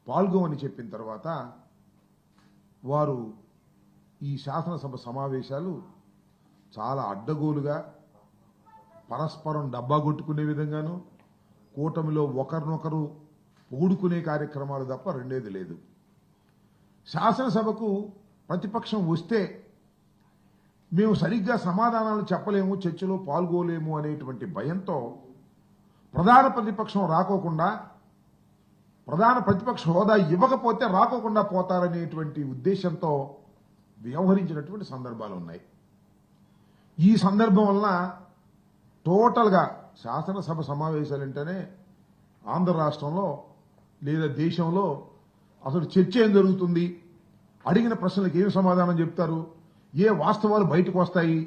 పాల్గొమని చెప్పిన తర్వాత వారు ఈ శాసనసభ సమావేశాలు చాలా అడ్డగోలుగా పరస్పరం డబ్బా కొట్టుకునే విధంగాను కూటమిలో ఒకరినొకరు పొగుడుకునే కార్యక్రమాలు తప్ప రెండేది లేదు. శాసనసభకు ప్రతిపక్షం వస్తే మేము సరిగ్గా సమాధానాలు చెప్పలేము, చర్చలో పాల్గొలేము అనేటువంటి భయంతో ప్రధాన ప్రతిపక్షం రాకోకుండా, ప్రధాన ప్రతిపక్ష హోదా ఇవ్వకపోతే రాకోకుండా పోతారనేటువంటి ఉద్దేశంతో వ్యవహరించినటువంటి సందర్భాలు ఉన్నాయి. ఈ సందర్భం వలన టోటల్గా శాసనసభ సమావేశాలంటేనే ఆంధ్ర రాష్ట్రంలో లేదా దేశంలో అసలు చర్చ ఏం జరుగుతుంది, అడిగిన ప్రశ్నలకు ఏం సమాధానం చెప్తారు, ఏ వాస్తవాలు బయటకు వస్తాయి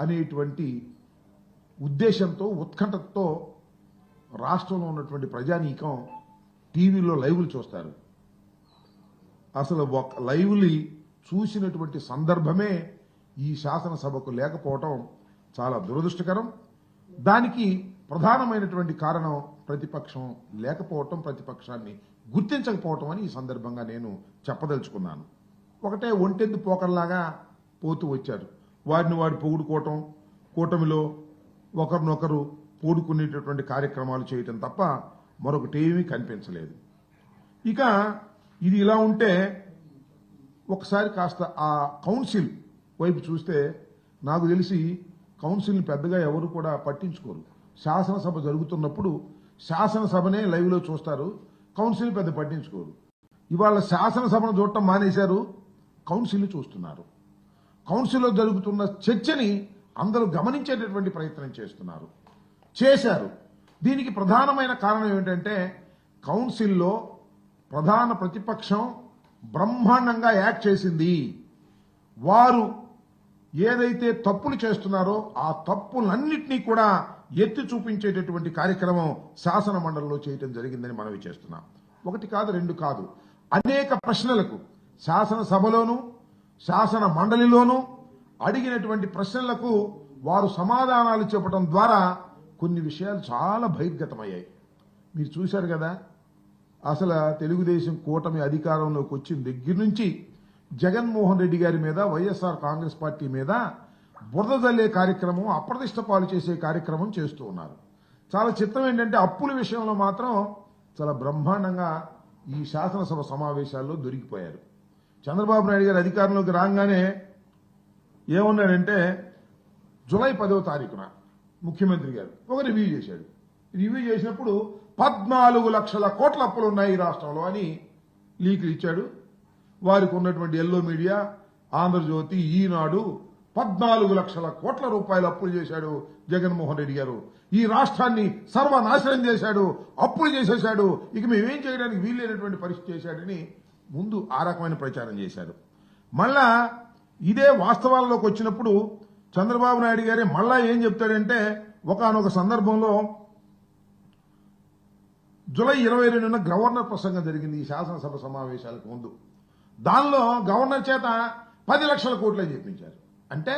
అనేటువంటి ఉద్దేశంతో ఉత్కంఠతో రాష్ట్రంలో ఉన్నటువంటి ప్రజానీకం టీవీలో లైవ్లు చూస్తారు. అసలు ఒక లైవ్ని చూసినటువంటి సందర్భమే ఈ శాసనసభకు లేకపోవటం చాలా దురదృష్టకరం. దానికి ప్రధానమైనటువంటి కారణం ప్రతిపక్షం లేకపోవటం, ప్రతిపక్షాన్ని గుర్తించకపోవటం అని ఈ సందర్భంగా నేను చెప్పదలుచుకున్నాను. ఒకటే ఒంటెద్దు పోకర్లాగా పోతూ వచ్చారు. వారిని వారు పొగుడుకోవటం, కూటమిలో ఒకరినొకరు పోడుకునేటటువంటి కార్యక్రమాలు చేయటం తప్ప మరొకటి ఏమీ కనిపించలేదు. ఇక ఇది ఇలా ఉంటే ఒకసారి కాస్త ఆ కౌన్సిల్ వైపు చూస్తే నాకు తెలిసి కౌన్సిల్ని పెద్దగా ఎవరు కూడా పట్టించుకోరు. శాసనసభ జరుగుతున్నప్పుడు శాసనసభనే లైవ్లో చూస్తారు, కౌన్సిల్ పెద్ద పట్టించుకోరు. ఇవాళ శాసనసభను చూడటం మానేశారు, కౌన్సిల్ని చూస్తున్నారు. కౌన్సిల్లో జరుగుతున్న చర్చని అందరూ గమనించేటటువంటి ప్రయత్నం చేశారు. దీనికి ప్రధానమైన కారణం ఏమిటంటే కౌన్సిల్లో ప్రధాన ప్రతిపక్షం బ్రహ్మాండంగా యాక్ట్ చేసింది. వారు ఏదైతే తప్పులు చేస్తున్నారో ఆ తప్పులన్నింటినీ కూడా ఎత్తి చూపించేటటువంటి కార్యక్రమం శాసన మండలిలో చేయటం జరిగిందని మనవి చేస్తున్నాం. ఒకటి కాదు, రెండు కాదు, అనేక ప్రశ్నలకు శాసనసభలోనూ శాసన మండలిలోనూ అడిగినటువంటి ప్రశ్నలకు వారు సమాధానాలు చెప్పడం ద్వారా కొన్ని విషయాలు చాలా బహిర్గతమయ్యాయి. మీరు చూశారు కదా, అసలు తెలుగుదేశం కూటమి అధికారంలోకి వచ్చిన దగ్గర నుంచి జగన్మోహన్ రెడ్డి గారి మీద, వైఎస్ఆర్ కాంగ్రెస్ పార్టీ మీద బురద జల్లే కార్యక్రమం, అప్రతిష్ట పాలు చేసే కార్యక్రమం చేస్తూ ఉన్నారు. చాలా చిత్రం ఏంటంటే అప్పుల విషయంలో మాత్రం చాలా బ్రహ్మాండంగా ఈ శాసనసభ సమావేశాల్లో దొరికిపోయారు. చంద్రబాబు నాయుడు గారు అధికారంలోకి రాగానే ఏమన్నాడంటే జూలై 10వ తారీఖున ముఖ్యమంత్రి గారు ఒక రివ్యూ చేశాడు. రివ్యూ చేసినప్పుడు 14 లక్షల కోట్ల అప్పులు ఉన్నాయి ఈ రాష్ట్రంలో అని లీకులు ఇచ్చాడు. వారికి ఉన్నటువంటి ఎల్లో మీడియా, ఆంధ్రజ్యోతి, ఈనాడు 14 లక్షల కోట్ల రూపాయలు అప్పులు చేశాడు జగన్మోహన్ రెడ్డి గారు. ఈ రాష్ట్రాన్ని సర్వనాశనం చేశాడు, అప్పులు చేసేశాడు, ఇక మేమేం చేయడానికి వీల్లేనటువంటి పరిస్థితి చేశాడని ముందు ఆ రకమైన ప్రచారం చేశారు. మళ్ళా ఇదే వాస్తవాల్లోకి వచ్చినప్పుడు చంద్రబాబు నాయుడు గారే మళ్ళా ఏం చెప్తాడంటే ఒకానొక సందర్భంలో జూలై 22న గవర్నర్ ప్రసంగం జరిగింది ఈ శాసనసభ సమావేశాలకు ముందు. దానిలో గవర్నర్ చేత 10 లక్షల కోట్లని చెప్పించారు. అంటే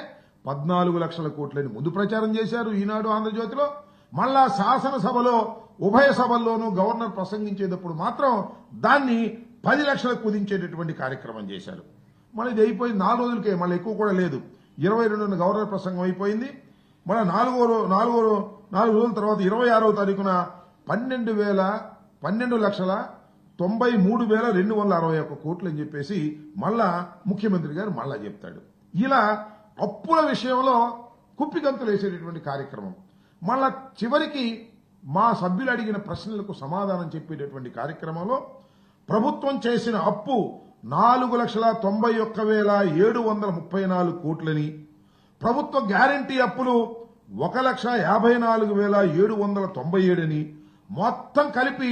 14 లక్షల కోట్లని ముందు ప్రచారం చేశారు ఈనాడు, ఆంధ్రజ్యోతిలో. మళ్ళా శాసనసభలో ఉభయ సభల్లోనూ గవర్నర్ ప్రసంగించేటప్పుడు మాత్రం దాన్ని 10 లక్షలకు కుదించేటటువంటి కార్యక్రమం చేశారు. మళ్ళీ ఇది అయిపోయింది 4 రోజులకే, మళ్ళీ ఎక్కువ కూడా లేదు. 22న గవర్నర్ ప్రసంగం అయిపోయింది. మళ్ళీ 4 రోజుల తర్వాత 26వ తారీఖున 12,93,261 కోట్లు అని చెప్పేసి మళ్ళా ముఖ్యమంత్రి గారు మళ్ళా చెప్తాడు. ఇలా అప్పుల విషయంలో కుప్పిగంతులు వేసేటటువంటి కార్యక్రమం. మళ్ళా చివరికి మా సభ్యులు అడిగిన ప్రశ్నలకు సమాధానం చెప్పేటటువంటి కార్యక్రమంలో ప్రభుత్వం చేసిన అప్పు 4,91,734 కోట్లని, ప్రభుత్వ గ్యారంటీ అప్పులు 1,54,797 అని, మొత్తం కలిపి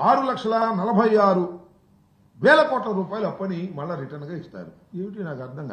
6,46,000 కోట్ల రూపాయలు అప్పని మళ్ళా రిటర్న్ గా ఇస్తారు. ఏమిటి నాకు అర్థం